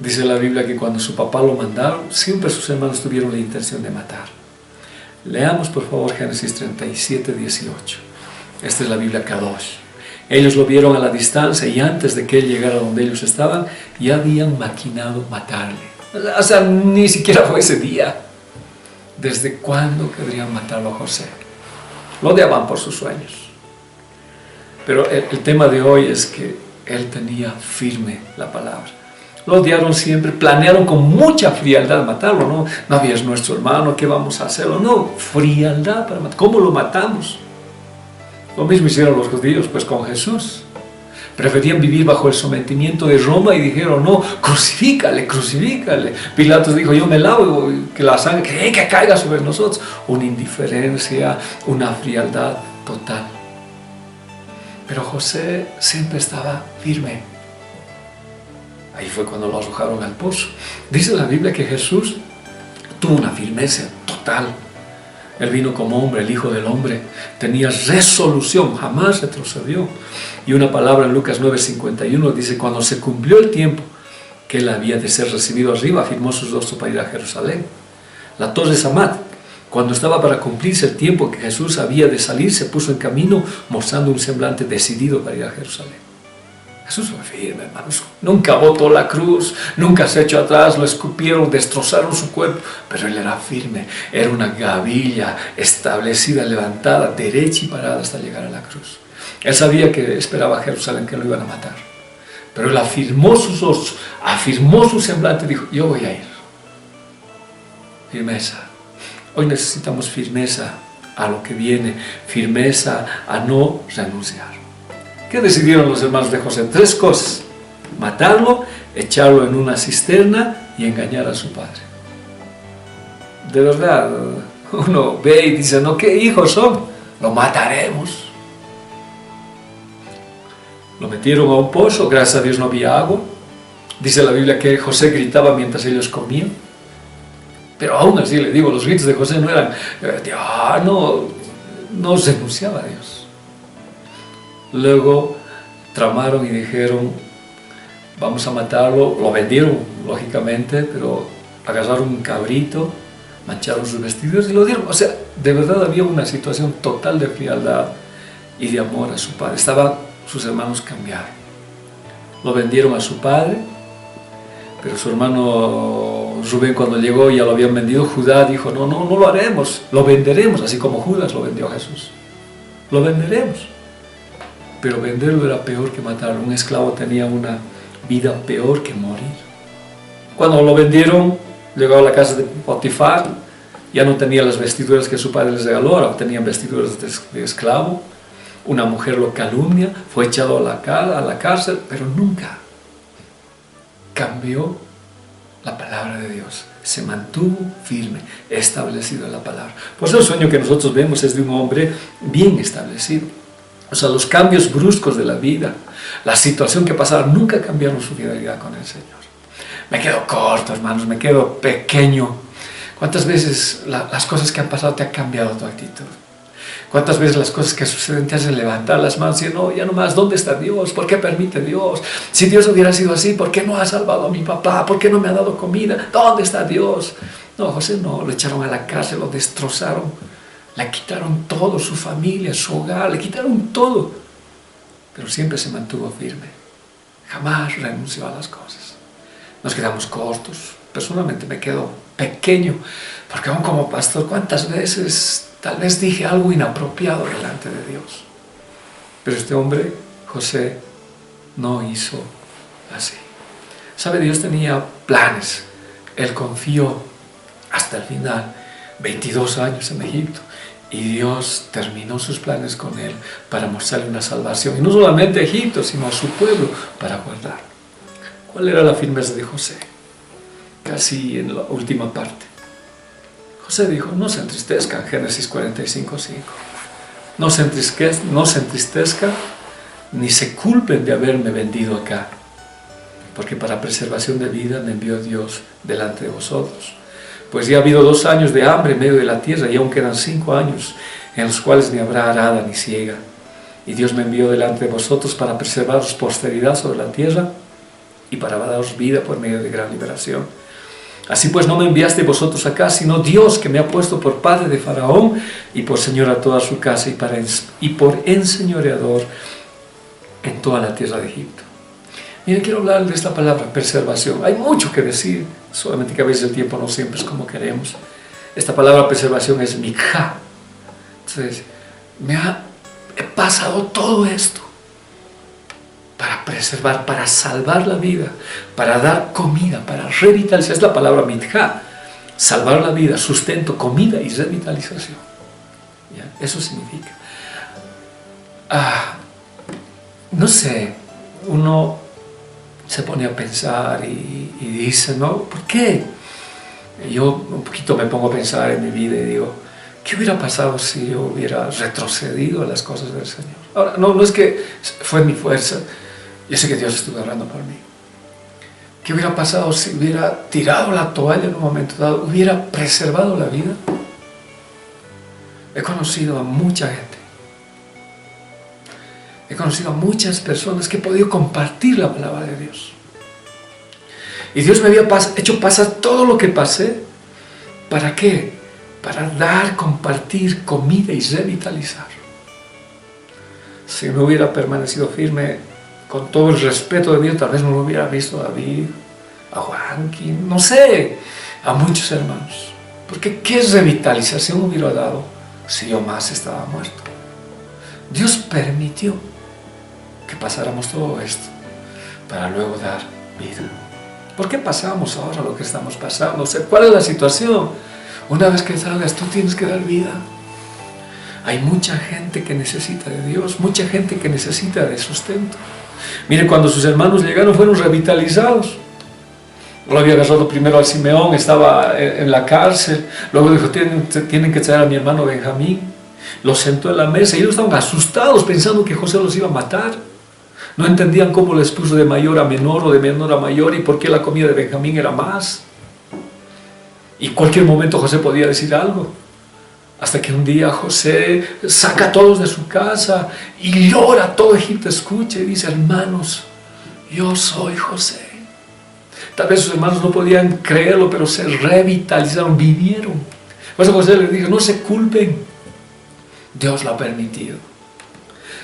Dice la Biblia que cuando su papá lo mandaron, siempre sus hermanos tuvieron la intención de matar. Leamos por favor Génesis 37, 18. Esta es la Biblia Kadosh. Ellos lo vieron a la distancia y antes de que él llegara donde ellos estaban, ya habían maquinado matarle. O sea, ni siquiera fue ese día. ¿Desde cuándo querrían matarlo a José? Lo odiaban por sus sueños. Pero el tema de hoy es que él tenía firme la palabra. Lo odiaron siempre, planearon con mucha frialdad matarlo, ¿no? No había, es nuestro hermano, ¿qué vamos a hacerlo? No, frialdad para matar. ¿Cómo lo matamos? Lo mismo hicieron los judíos, pues con Jesús. Preferían vivir bajo el sometimiento de Roma y dijeron: no, crucifícale, crucifícale. Pilatos dijo: yo me lavo, que la sangre que caiga sobre nosotros. Una indiferencia, una frialdad total. Pero José siempre estaba firme. Ahí fue cuando lo arrojaron al pozo. Dice la Biblia que Jesús tuvo una firmeza total. Él vino como hombre, el Hijo del Hombre. Tenía resolución, jamás retrocedió. Y una palabra en Lucas 9:51 dice: cuando se cumplió el tiempo que él había de ser recibido arriba, afirmó sus rostros para ir a Jerusalén. La torre Samat, cuando estaba para cumplirse el tiempo que Jesús había de salir, se puso en camino mostrando un semblante decidido para ir a Jerusalén. Jesús fue firme, hermanos. Nunca botó la cruz, nunca se echó atrás, lo escupieron, destrozaron su cuerpo, pero él era firme. Era una gavilla establecida, levantada, derecha y parada hasta llegar a la cruz. Él sabía que esperaba a Jerusalén, que lo iban a matar, pero él afirmó sus ojos, afirmó su semblante y dijo: yo voy a ir. Firmeza. Hoy necesitamos firmeza a lo que viene, firmeza a no renunciar. ¿Qué decidieron los hermanos de José? 3 cosas: matarlo, echarlo en una cisterna y engañar a su padre. De verdad, uno ve y dice: no, ¿qué hijos son? Lo mataremos. Lo metieron a un pozo, gracias a Dios no había agua. Dice la Biblia que José gritaba mientras ellos comían. Pero aún así, le digo, los gritos de José no eran, no renunciaba a Dios. Luego tramaron y dijeron, vamos a matarlo. Lo vendieron, lógicamente, pero agarraron un cabrito, mancharon sus vestidos y lo dieron. O sea, de verdad había una situación total de frialdad y de amor a su padre. Sus hermanos cambiaron. Lo vendieron a su padre, pero su hermano Rubén, cuando llegó, ya lo habían vendido. Judá dijo, no lo haremos, lo venderemos, así como Judas lo vendió a Jesús. Lo venderemos. Pero venderlo era peor que matarlo. Un esclavo tenía una vida peor que morir. Cuando lo vendieron, llegó a la casa de Potifar, ya no tenía las vestiduras que su padre les regaló, ahora tenían vestiduras de esclavo. Una mujer lo calumnia, fue echado a la cárcel, pero nunca cambió la palabra de Dios. Se mantuvo firme, establecido en la palabra. Por eso el sueño que nosotros vemos es de un hombre bien establecido. O sea, los cambios bruscos de la vida, la situación que pasaba, nunca cambiaron su fidelidad con el Señor. Me quedo corto, hermanos, me quedo pequeño. ¿Cuántas veces las cosas que han pasado te han cambiado tu actitud? ¿Cuántas veces las cosas que suceden te hacen levantar las manos y decir, no, ya no más, ¿dónde está Dios? ¿Por qué permite Dios? Si Dios hubiera sido así, ¿por qué no ha salvado a mi papá? ¿Por qué no me ha dado comida? ¿Dónde está Dios? No, José no, lo echaron a la cárcel, lo destrozaron, le quitaron todo, su familia, su hogar, le quitaron todo. Pero siempre se mantuvo firme, jamás renunció a las cosas. Nos quedamos cortos, personalmente me quedo pequeño, porque aún como pastor, ¿cuántas veces tal vez dije algo inapropiado delante de Dios? Pero este hombre, José, no hizo así. ¿Sabe? Dios tenía planes. Él confió hasta el final, 22 años en Egipto, y Dios terminó sus planes con él para mostrarle una salvación, y no solamente a Egipto, sino a su pueblo, para guardar. ¿Cuál era la firmeza de José? Casi en la última parte. José dijo, no se entristezcan, Génesis 45:5. No se entristezcan, ni se culpen de haberme vendido acá, porque para preservación de vida me envió Dios delante de vosotros. Pues ya ha habido 2 años de hambre en medio de la tierra, y aún quedan 5 años en los cuales ni habrá arada ni siega. Y Dios me envió delante de vosotros para preservaros posteridad sobre la tierra y para daros vida por medio de gran liberación. Así pues no me enviaste vosotros acá, sino Dios, que me ha puesto por padre de Faraón y por señor a toda su casa y por enseñoreador en toda la tierra de Egipto. Miren, quiero hablar de esta palabra, preservación. Hay mucho que decir, solamente que a veces el tiempo no siempre es como queremos. Esta palabra preservación es mikha. Entonces, he pasado todo esto para preservar, para salvar la vida, para dar comida, para revitalizar. Es la palabra mitja, salvar la vida, sustento, comida y revitalización. ¿Ya? Eso significa. No sé, uno se pone a pensar y dice, ¿no? ¿Por qué? Yo un poquito me pongo a pensar en mi vida y digo, ¿qué hubiera pasado si yo hubiera retrocedido a las cosas del Señor? Ahora, no es que fue mi fuerza. Yo sé que Dios estuvo orando por mí. ¿Qué hubiera pasado si hubiera tirado la toalla en un momento dado? ¿Hubiera preservado la vida? He conocido a mucha gente. He conocido a muchas personas que he podido compartir la palabra de Dios. Y Dios me había hecho pasar todo lo que pasé. ¿Para qué? Para dar, compartir comida y revitalizar. Si no hubiera permanecido firme, con todo el respeto de Dios, tal vez no lo hubiera visto a David, a Juanquín, no sé, a muchos hermanos. Porque ¿qué revitalización hubiera dado si yo más estaba muerto? Dios permitió que pasáramos todo esto para luego dar vida. ¿Por qué pasamos ahora lo que estamos pasando? O sea, ¿cuál es la situación? Una vez que salgas, tú tienes que dar vida. Hay mucha gente que necesita de Dios, mucha gente que necesita de sustento. Miren, cuando sus hermanos llegaron, fueron revitalizados. Lo había agarrado primero al Simeón, estaba en la cárcel. Luego dijo, tienen que traer a mi hermano Benjamín. Los sentó en la mesa y ellos estaban asustados pensando que José los iba a matar. No entendían cómo les puso de mayor a menor o de menor a mayor y por qué la comida de Benjamín era más. Y en cualquier momento José podía decir algo. Hasta que un día José saca a todos de su casa y llora, todo Egipto escucha y dice: hermanos, yo soy José. Tal vez sus hermanos no podían creerlo, pero se revitalizaron, vivieron. Por eso José les dijo: no se culpen, Dios lo ha permitido.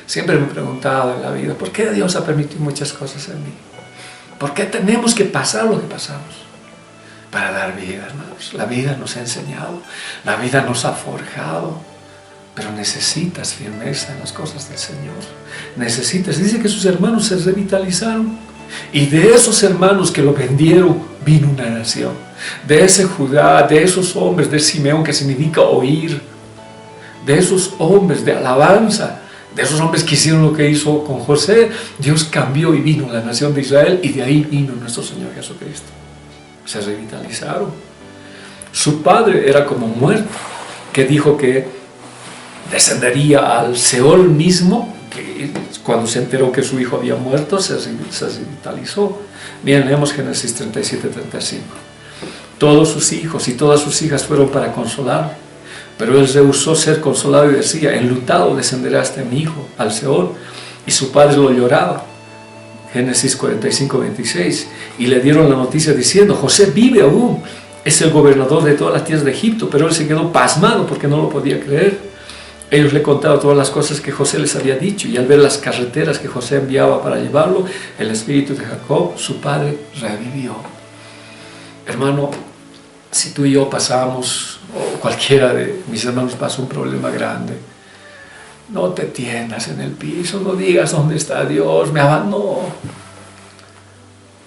Siempre me he preguntado en la vida, ¿por qué Dios ha permitido muchas cosas en mí? ¿Por qué tenemos que pasar lo que pasamos? Para dar vida, hermanos. La vida nos ha enseñado, la vida nos ha forjado, pero necesitas firmeza en las cosas del Señor. Necesitas. Dice que sus hermanos se revitalizaron, y de esos hermanos que lo vendieron vino una nación. De ese Judá, de esos hombres, de Simeón, que significa oír, de esos hombres de alabanza, de esos hombres que hicieron lo que hizo con José, Dios cambió y vino la nación de Israel, y de ahí vino nuestro Señor Jesucristo. Se revitalizaron. Su padre era como muerto, que dijo que descendería al Seol mismo, que cuando se enteró que su hijo había muerto, se revitalizó. Bien, leemos Génesis 37-35. Todos sus hijos y todas sus hijas fueron para consolarlo, pero él rehusó ser consolado y decía: enlutado descenderá este mi hijo al Seol. Y su padre lo lloraba. Génesis 45-26. Y le dieron la noticia diciendo: José vive aún, es el gobernador de todas las tierras de Egipto. Pero él se quedó pasmado porque no lo podía creer. Ellos le contaron todas las cosas que José les había dicho, y al ver las carreteras que José enviaba para llevarlo, el espíritu de Jacob, su padre, revivió. Hermano, si tú y yo pasamos, o cualquiera de mis hermanos pasa un problema grande, no te tiendas en el piso, no digas: ¿dónde está Dios? Me abandonó.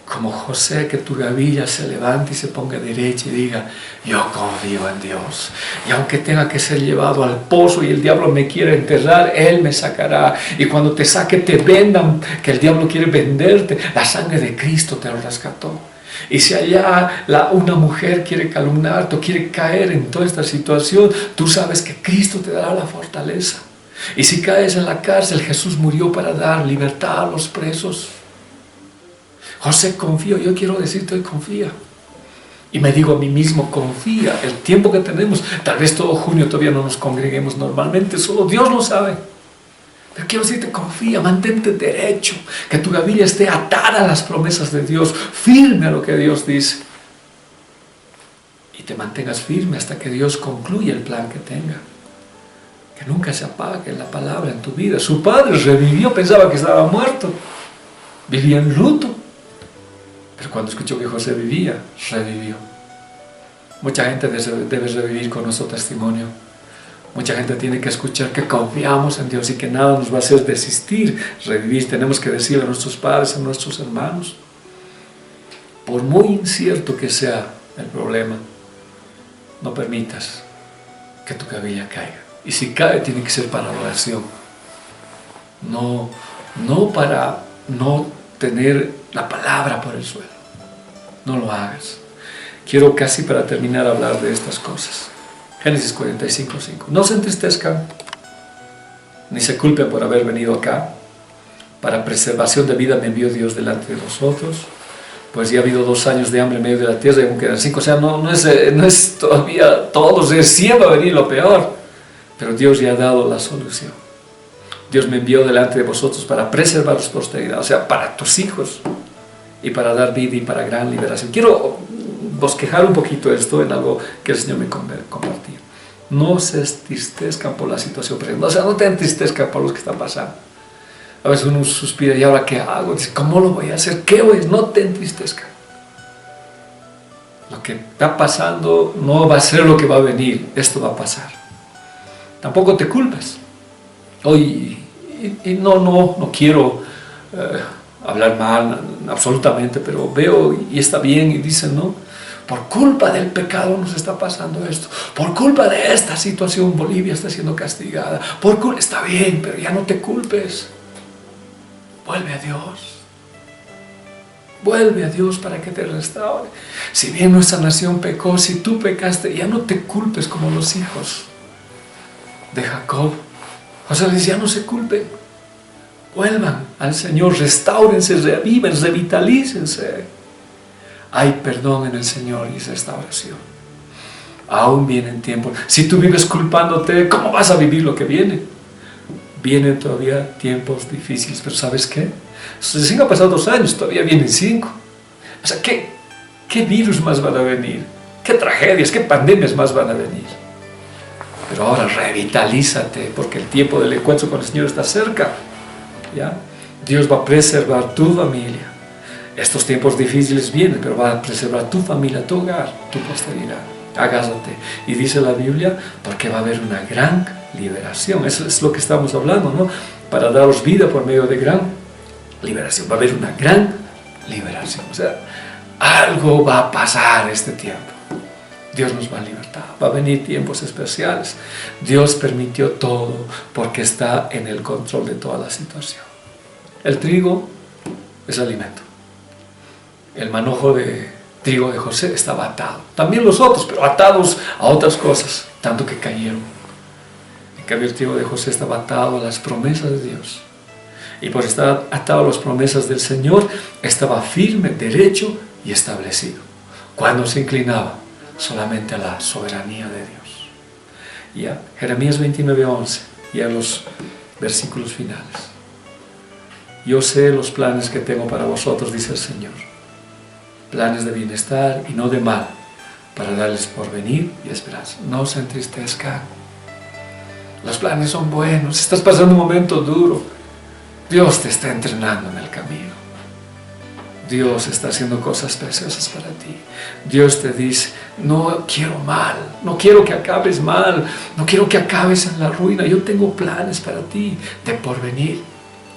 Como José, que tu gavilla se levante y se ponga derecha y diga: yo confío en Dios, y aunque tenga que ser llevado al pozo y el diablo me quiera enterrar, Él me sacará. Y cuando te saque, te vendan, que el diablo quiere venderte, la sangre de Cristo te lo rescató. Y si allá una mujer quiere calumniarte o quiere caer en toda esta situación, tú sabes que Cristo te dará la fortaleza. Y si caes en la cárcel, Jesús murió para dar libertad a los presos. José confió. Yo quiero decirte hoy: confía. Y me digo a mí mismo: confía. El tiempo que tenemos, tal vez todo junio todavía no nos congreguemos normalmente, solo Dios lo sabe. Pero quiero decirte: confía, mantente derecho, que tu gavilla esté atada a las promesas de Dios, firme a lo que Dios dice. Y te mantengas firme hasta que Dios concluya el plan que tenga. Que nunca se apague la palabra en tu vida. Su padre revivió, pensaba que estaba muerto, vivía en luto. Pero cuando escuchó que José vivía, revivió. Mucha gente debe revivir con nuestro testimonio. Mucha gente tiene que escuchar que confiamos en Dios y que nada nos va a hacer desistir, revivir. Tenemos que decirle a nuestros padres, a nuestros hermanos: por muy incierto que sea el problema, no permitas que tu gavilla caiga. Y si cae, tiene que ser para oración. No para no tener la palabra por el suelo. No lo hagas. Quiero casi para terminar hablar de estas cosas. Génesis 45:5. No se entristezcan, ni se culpen por haber venido acá. Para preservación de vida me envió Dios delante de vosotros, pues ya ha habido 2 años de hambre en medio de la tierra y aún quedan 5. O sea, no es todavía todo, recién va a venir lo peor. Pero Dios ya ha dado la solución. Dios me envió delante de vosotros para preservar su posteridad, o sea, para tus hijos, y para dar vida y para gran liberación. Quiero bosquejar un poquito esto en algo que el Señor me compartió. No se entristezcan por la situación presente. O sea, no te entristezcan por lo que está pasando. A veces uno suspira: ¿y ahora qué hago? Dice: ¿cómo lo voy a hacer? ¿Qué voy a hacer? No te entristezcan. Lo que está pasando no va a ser lo que va a venir. Esto va a pasar. Tampoco te culpes. Hoy, no quiero hablar mal absolutamente, pero veo y está bien y dicen: no, por culpa del pecado nos está pasando esto, por culpa de esta situación Bolivia está siendo castigada, está bien, pero ya no te culpes. Vuelve a Dios. Vuelve a Dios para que te restaure. Si bien nuestra nación pecó, si tú pecaste, ya no te culpes como los hijos de Jacob. José les decía: no se culpen, vuelvan al Señor, restáurense, reviven, revitalícense. Hay perdón en el Señor y restauración. Aún vienen tiempos. Si tú vives culpándote, ¿cómo vas a vivir lo que viene? Vienen todavía tiempos difíciles, pero ¿sabes qué? Recién han pasado 2 años, todavía vienen 5. O sea, ¿qué virus más van a venir? ¿Qué tragedias, qué pandemias más van a venir? Pero ahora revitalízate, porque el tiempo del encuentro con el Señor está cerca. ¿Ya? Dios va a preservar tu familia. Estos tiempos difíciles vienen, pero va a preservar tu familia, tu hogar, tu posteridad. Agárrate. Y dice la Biblia, porque va a haber una gran liberación. Eso es lo que estamos hablando, ¿no? Para daros vida por medio de gran liberación. Va a haber una gran liberación. O sea, algo va a pasar este tiempo. Dios nos va a libertar. Va a venir tiempos especiales. Dios permitió todo porque está en el control de toda la situación. El trigo es alimento. El manojo de trigo de José estaba atado. También los otros, pero atados a otras cosas, tanto que cayeron. En cambio, el trigo de José estaba atado a las promesas de Dios. Y por estar atado a las promesas del Señor, estaba firme, derecho y establecido. Cuando se inclinaba solamente a la soberanía de Dios. Ya, Jeremías 29:11, ya los versículos finales. Yo sé los planes que tengo para vosotros, dice el Señor. Planes de bienestar y no de mal, para darles porvenir y esperanza. No se entristezcan. Los planes son buenos. Estás pasando un momento duro. Dios te está entrenando en el camino. Dios está haciendo cosas preciosas para ti. Dios te dice, no quiero mal, no quiero que acabes mal, no quiero que acabes en la ruina. Yo tengo planes para ti de porvenir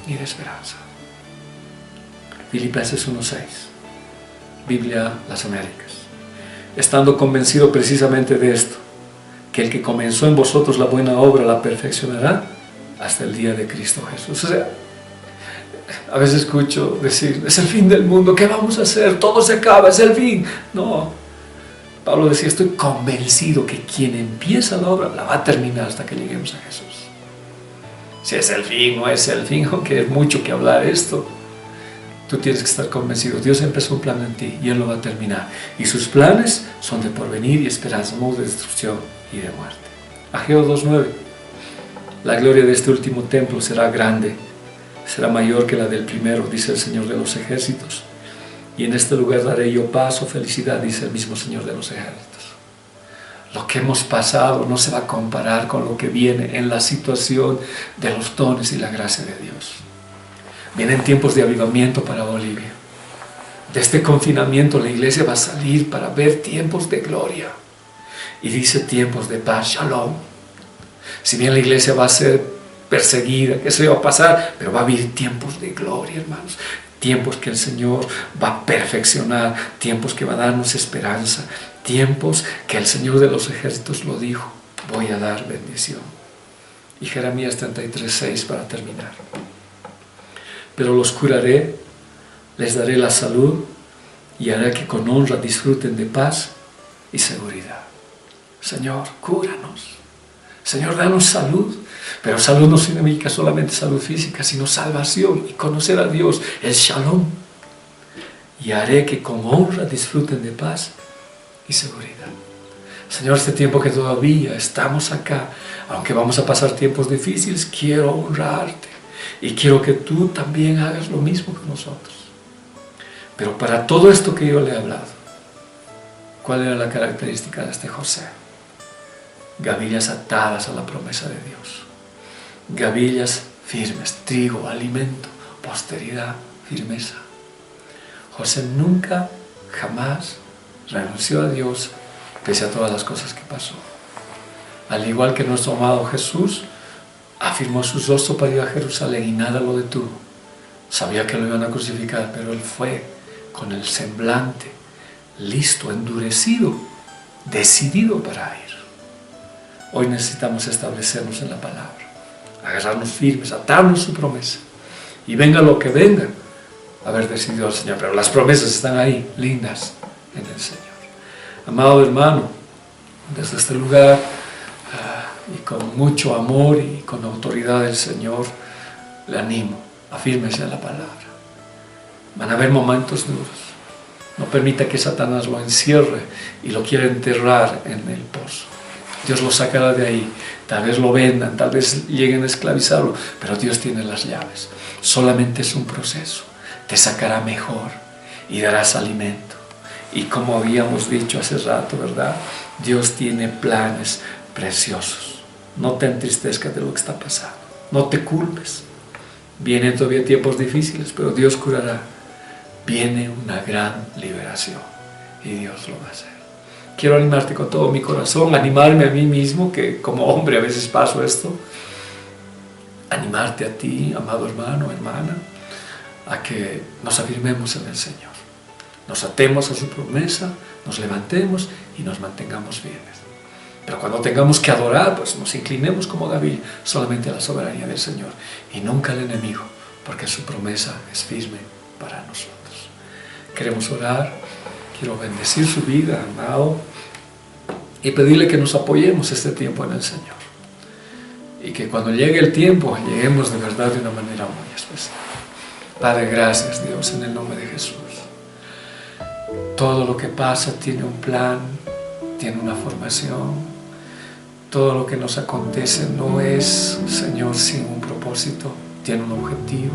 y de esperanza. Filipenses 1:6, Biblia Las Américas. Estando convencido precisamente de esto, que el que comenzó en vosotros la buena obra la perfeccionará hasta el día de Cristo Jesús. O sea, a veces escucho decir, es el fin del mundo, ¿qué vamos a hacer? Todo se acaba, es el fin. No, Pablo decía, estoy convencido que quien empieza la obra la va a terminar hasta que lleguemos a Jesús. Si es el fin o es el fin, aunque es mucho que hablar esto, tú tienes que estar convencido. Dios empezó un plan en ti y Él lo va a terminar. Y sus planes son de porvenir y esperanza, no de destrucción y de muerte. Ageo 2:9. La gloria de este último templo será grande, será mayor que la del primero, dice el Señor de los ejércitos. Y en este lugar daré yo paz o felicidad, dice el mismo Señor de los ejércitos. Lo que hemos pasado no se va a comparar con lo que viene en la situación de los dones y la gracia de Dios. Vienen tiempos de avivamiento para Bolivia. De este confinamiento la iglesia va a salir para ver tiempos de gloria. Y dice tiempos de paz, shalom. Si bien la iglesia va a ser perseguida, que eso va a pasar, pero va a haber tiempos de gloria, hermanos. Tiempos que el Señor va a perfeccionar, tiempos que va a darnos esperanza, tiempos que el Señor de los ejércitos lo dijo, voy a dar bendición. Y Jeremías 33:6 para terminar. Pero los curaré, les daré la salud y haré que con honra disfruten de paz y seguridad. Señor, cúranos. Señor, danos salud. Pero salud no significa solamente salud física, sino salvación y conocer a Dios, el shalom. Y haré que con honra disfruten de paz y seguridad. Señor, este tiempo que todavía estamos acá, aunque vamos a pasar tiempos difíciles, quiero honrarte. Y quiero que tú también hagas lo mismo que nosotros. Pero para todo esto que yo le he hablado, ¿cuál era la característica de este José? Gavillas atadas a la promesa de Dios. Gavillas firmes, trigo, alimento, posteridad, firmeza. José nunca, jamás renunció a Dios pese a todas las cosas que pasó. Al igual que nuestro amado Jesús, afirmó su rostro para ir a Jerusalén y nada lo detuvo. Sabía que lo iban a crucificar, pero él fue con el semblante listo, endurecido, decidido para ir. Hoy necesitamos establecernos en la palabra, agarrarnos firmes, atarnos su promesa. Y venga lo que venga, haber decidido al Señor. Pero las promesas están ahí, lindas, en el Señor. Amado hermano, desde este lugar, y con mucho amor y con autoridad del Señor, le animo, afírmese a la palabra. Van a haber momentos duros, No permita que Satanás lo encierre y lo quiera enterrar en el pozo. Dios lo sacará de ahí. Tal vez lo vendan, tal vez lleguen a esclavizarlo, pero Dios tiene las llaves. Solamente es un proceso. Te sacará mejor y darás alimento. Y como habíamos dicho hace rato, ¿verdad? Dios tiene planes preciosos. No te entristezcas de lo que está pasando. No te culpes. Vienen todavía tiempos difíciles, pero Dios curará. Viene una gran liberación y Dios lo va a hacer. Quiero animarte con todo mi corazón, animarme a mí mismo, que como hombre a veces paso esto. Animarte a ti, amado hermano, hermana, a que nos afirmemos en el Señor. Nos atemos a su promesa, nos levantemos y nos mantengamos firmes. Pero cuando tengamos que adorar, pues nos inclinemos como David solamente a la soberanía del Señor y nunca al enemigo, porque su promesa es firme para nosotros. Queremos orar, quiero bendecir su vida, amado, y pedirle que nos apoyemos este tiempo en el Señor. Y que cuando llegue el tiempo, lleguemos de verdad de una manera muy especial. Padre, gracias Dios, en el nombre de Jesús. Todo lo que pasa tiene un plan, tiene una formación. Todo lo que nos acontece no es, Señor, sin un propósito, tiene un objetivo.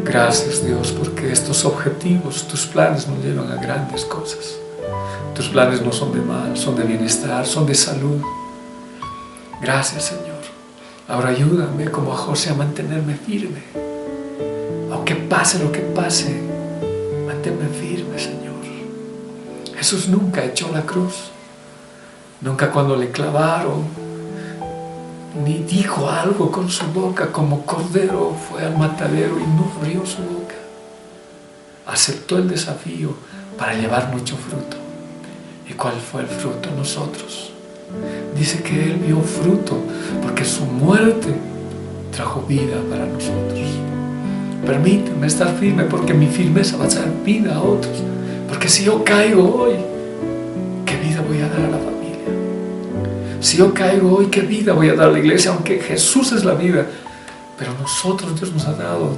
Gracias Dios, porque estos objetivos, tus planes nos llevan a grandes cosas. Tus planes no son de mal, son de bienestar, son de salud. Gracias Señor. Ahora ayúdame como a José a mantenerme firme. Aunque pase lo que pase, manténme firme, Señor. Jesús nunca echó la cruz. Nunca cuando le clavaron, ni dijo algo con su boca. Como cordero fue al matadero y no abrió su boca. Aceptó el desafío para llevar mucho fruto. ¿Y cuál fue el fruto? Nosotros. Dice que Él vio fruto porque su muerte trajo vida para nosotros. Permíteme estar firme porque mi firmeza va a dar vida a otros. Porque si yo caigo hoy, ¿qué vida voy a dar a la familia? Si yo caigo hoy, ¿qué vida voy a dar a la iglesia? Aunque Jesús es la vida. Pero nosotros, Dios nos ha dado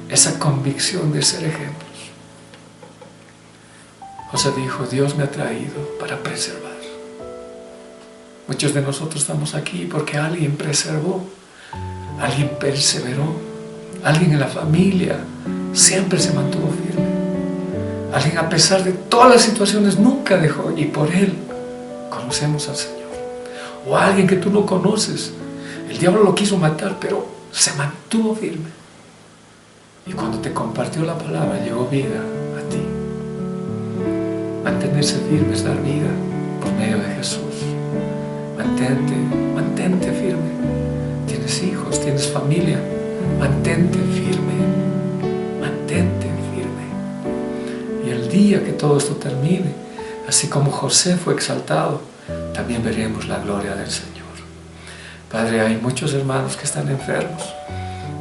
esa convicción de ser ejemplos. José dijo, Dios me ha traído para preservar. Muchos de nosotros estamos aquí porque alguien preservó, alguien perseveró, alguien en la familia siempre se mantuvo firme. Alguien a pesar de todas las situaciones nunca dejó, y por Él conocemos al Señor. O alguien que tú no conoces, el diablo lo quiso matar, pero se mantuvo firme. Y cuando te compartió la palabra, llegó vida a ti. Mantenerse firme es dar vida por medio de Jesús. Mantente firme. Tienes hijos, tienes familia. Mantente firme. Mantente firme. Y el día que todo esto termine, así como José fue exaltado, también veremos la gloria del Señor. Padre, hay muchos hermanos que están enfermos.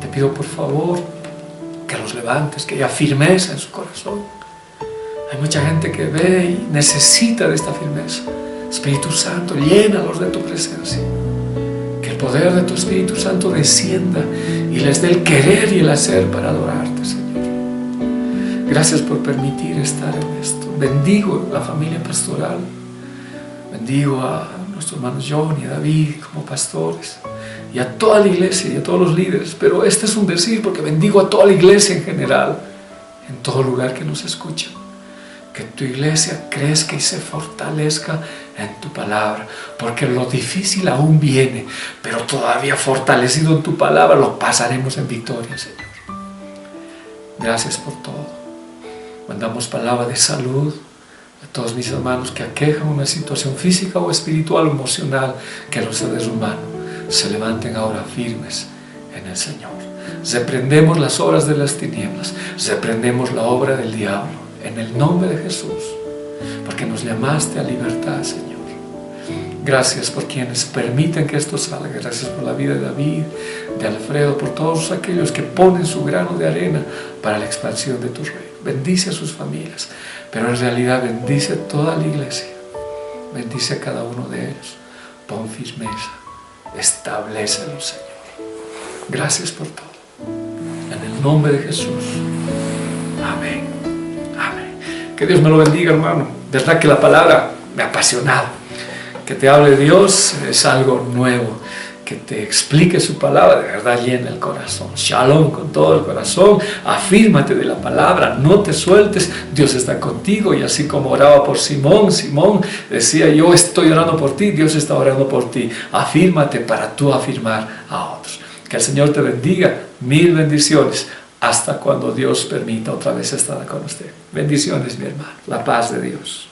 Te pido por favor que los levantes, que haya firmeza en su corazón. Hay mucha gente que ve y necesita de esta firmeza. Espíritu Santo, llénalos de tu presencia. Que el poder de tu Espíritu Santo descienda y les dé el querer y el hacer para adorarte, Señor. Gracias por permitir estar en esto. Bendigo la familia pastoral. Bendigo a nuestros hermanos John y a David como pastores. Y a toda la iglesia y a todos los líderes. Pero este es un decir porque bendigo a toda la iglesia en general. En todo lugar que nos escuchan. Que tu iglesia crezca y se fortalezca en tu palabra, porque lo difícil aún viene, pero todavía fortalecido en tu palabra lo pasaremos en victoria, Señor. Gracias por todo. Mandamos palabra de salud a todos mis hermanos que aquejan una situación física o espiritual o emocional que los ha derrumbado. Se levanten ahora firmes en el Señor. Reprendemos las obras de las tinieblas, reprendemos la obra del diablo. En el nombre de Jesús, porque nos llamaste a libertad, Señor. Gracias por quienes permiten que esto salga. Gracias por la vida de David, de Alfredo, por todos aquellos que ponen su grano de arena para la expansión de tu reino. Bendice a sus familias, pero en realidad bendice a toda la iglesia. Bendice a cada uno de ellos. Pon firmeza, establécelo, Señor. Gracias por todo. En el nombre de Jesús. Amén. Que Dios me lo bendiga, hermano. De verdad que la palabra me ha apasionado. Que te hable Dios es algo nuevo. Que te explique su palabra, de verdad llena el corazón. Shalom con todo el corazón. Afírmate de la palabra, no te sueltes. Dios está contigo. Y así como oraba por Simón, Simón decía: yo estoy orando por ti, Dios está orando por ti. Afírmate para tú afirmar a otros. Que el Señor te bendiga. Mil bendiciones. Hasta cuando Dios permita otra vez estar con usted. Bendiciones, mi hermano. La paz de Dios.